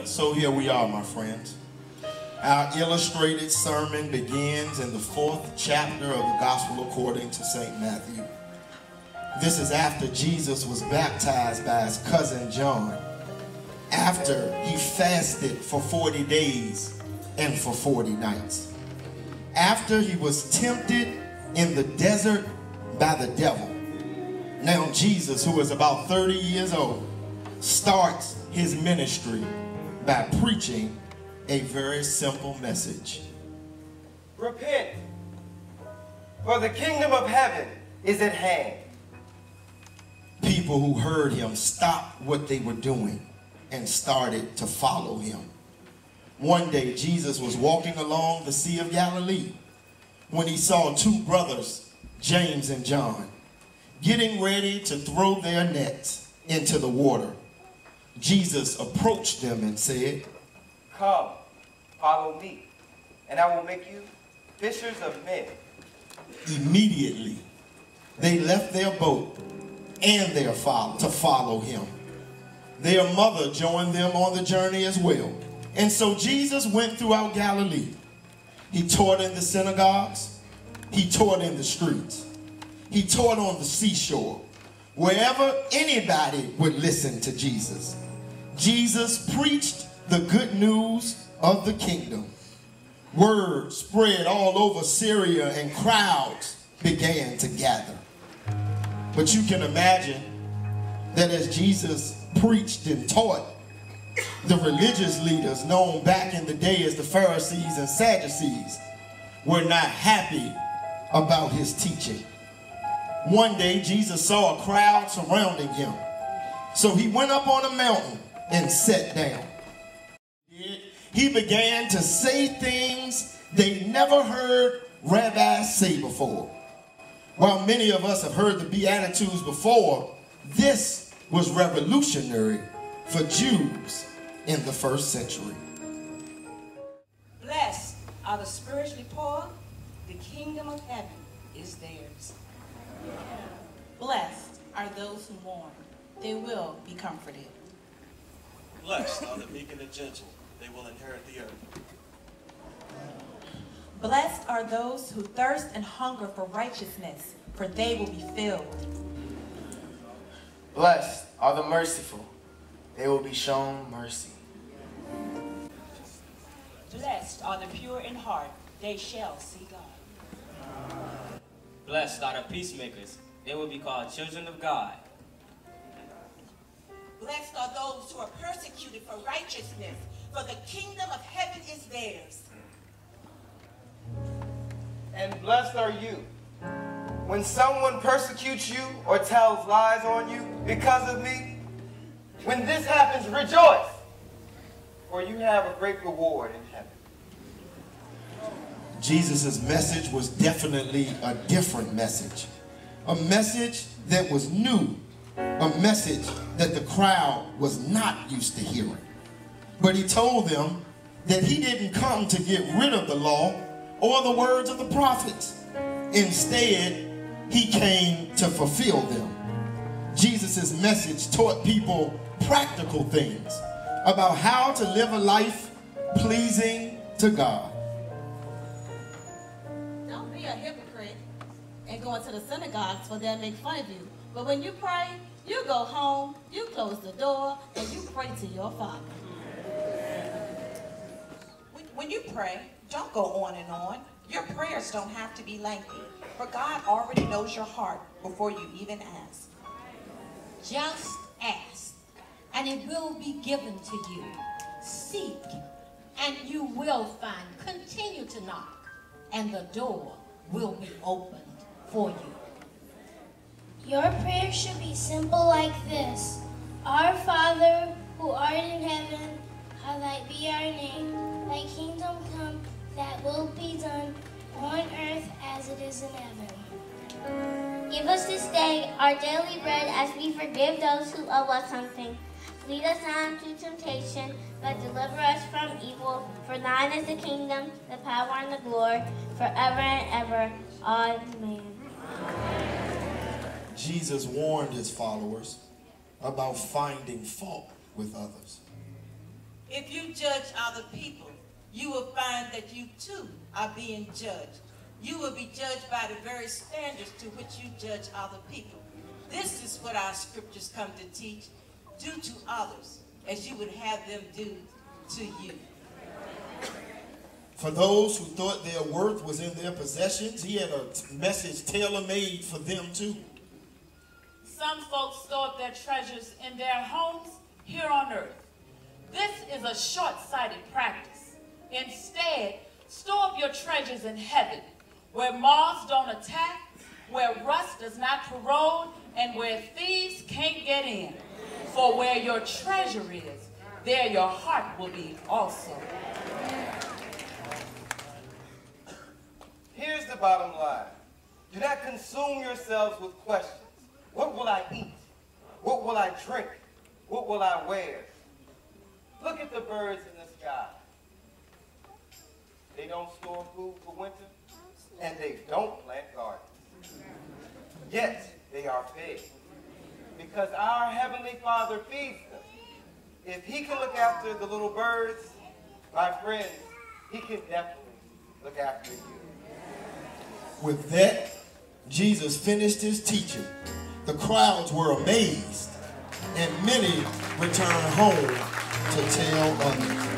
So here we are, my friends. Our illustrated sermon begins in the 4th chapter of the Gospel according to St. Matthew. This is after Jesus was baptized by his cousin John, after he fasted for 40 days and for 40 nights, after he was tempted in the desert by the devil. Now Jesus, who is about 30 years old, starts his ministry by preaching a very simple message. Repent, for the kingdom of heaven is at hand. People who heard him stopped what they were doing and started to follow him. One day Jesus was walking along the Sea of Galilee when he saw two brothers, James and John, getting ready to throw their nets into the water. Jesus approached them and said, "Come, follow me, and I will make you fishers of men." Immediately, they left their boat and their father to follow him. Their mother joined them on the journey as well. And so Jesus went throughout Galilee. He taught in the synagogues. He taught in the streets. He taught on the seashore. Wherever anybody would listen to Jesus. Jesus preached the good news of the kingdom. Word spread all over Syria and crowds began to gather. But you can imagine that as Jesus preached and taught, the religious leaders known back in the day as the Pharisees and Sadducees were not happy about his teaching. One day Jesus saw a crowd surrounding him. So he went up on a mountain and sat down. He began to say things they never heard rabbis say before. While many of us have heard the Beatitudes before, this was revolutionary for Jews in the 1st century. Blessed are the spiritually poor, the kingdom of heaven is theirs. Blessed are those who mourn, they will be comforted. Blessed are the meek and the gentle, they will inherit the earth. Blessed are those who thirst and hunger for righteousness, for they will be filled. Blessed are the merciful, they will be shown mercy. Blessed are the pure in heart, they shall see God. Blessed are the peacemakers, they will be called children of God. Blessed are those who are persecuted for righteousness, for the kingdom of heaven is theirs. And blessed are you when someone persecutes you or tells lies on you because of me. When this happens, rejoice, for you have a great reward in heaven. Jesus' message was definitely a different message. A message that was new. A message that the crowd was not used to hearing. But he told them that he didn't come to get rid of the law or the words of the prophets. Instead, he came to fulfill them. Jesus' message taught people practical things about how to live a life pleasing to God. Don't be a hypocrite and go into the synagogues for they'll make fun of you. But when you pray, you go home, you close the door, and you pray to your Father. When you pray, don't go on and on. Your prayers don't have to be lengthy, for God already knows your heart before you even ask. Just ask, and it will be given to you. Seek, and you will find. Continue to knock, and the door will be opened for you. Your prayer should be simple like this. Our Father, who art in heaven, hallowed be our name. Thy kingdom come, that will be done on earth as it is in heaven. Give us this day our daily bread as we forgive those who owe us something. Lead us not into temptation, but deliver us from evil. For thine is the kingdom, the power, and the glory, forever and ever. Amen. Jesus warned his followers about finding fault with others. If you judge other people, you will find that you too are being judged. You will be judged by the very standards to which you judge other people. This is what our scriptures come to teach. Do to others as you would have them do to you. For those who thought their worth was in their possessions, he had a message tailor-made for them too. Some folks store up their treasures in their homes here on earth. This is a short-sighted practice. Instead, store up your treasures in heaven, where moths don't attack, where rust does not corrode, and where thieves can't get in. For where your treasure is, there your heart will be also. Here's the bottom line. Do not consume yourselves with questions. What will I eat? What will I drink? What will I wear? Look at the birds in the sky. They don't store food for winter, and they don't plant gardens. Yet they are fed, because our Heavenly Father feeds them. If he can look after the little birds, my friends, he can definitely look after you. With that, Jesus finished his teaching. The crowds were amazed, and many returned home to tell others.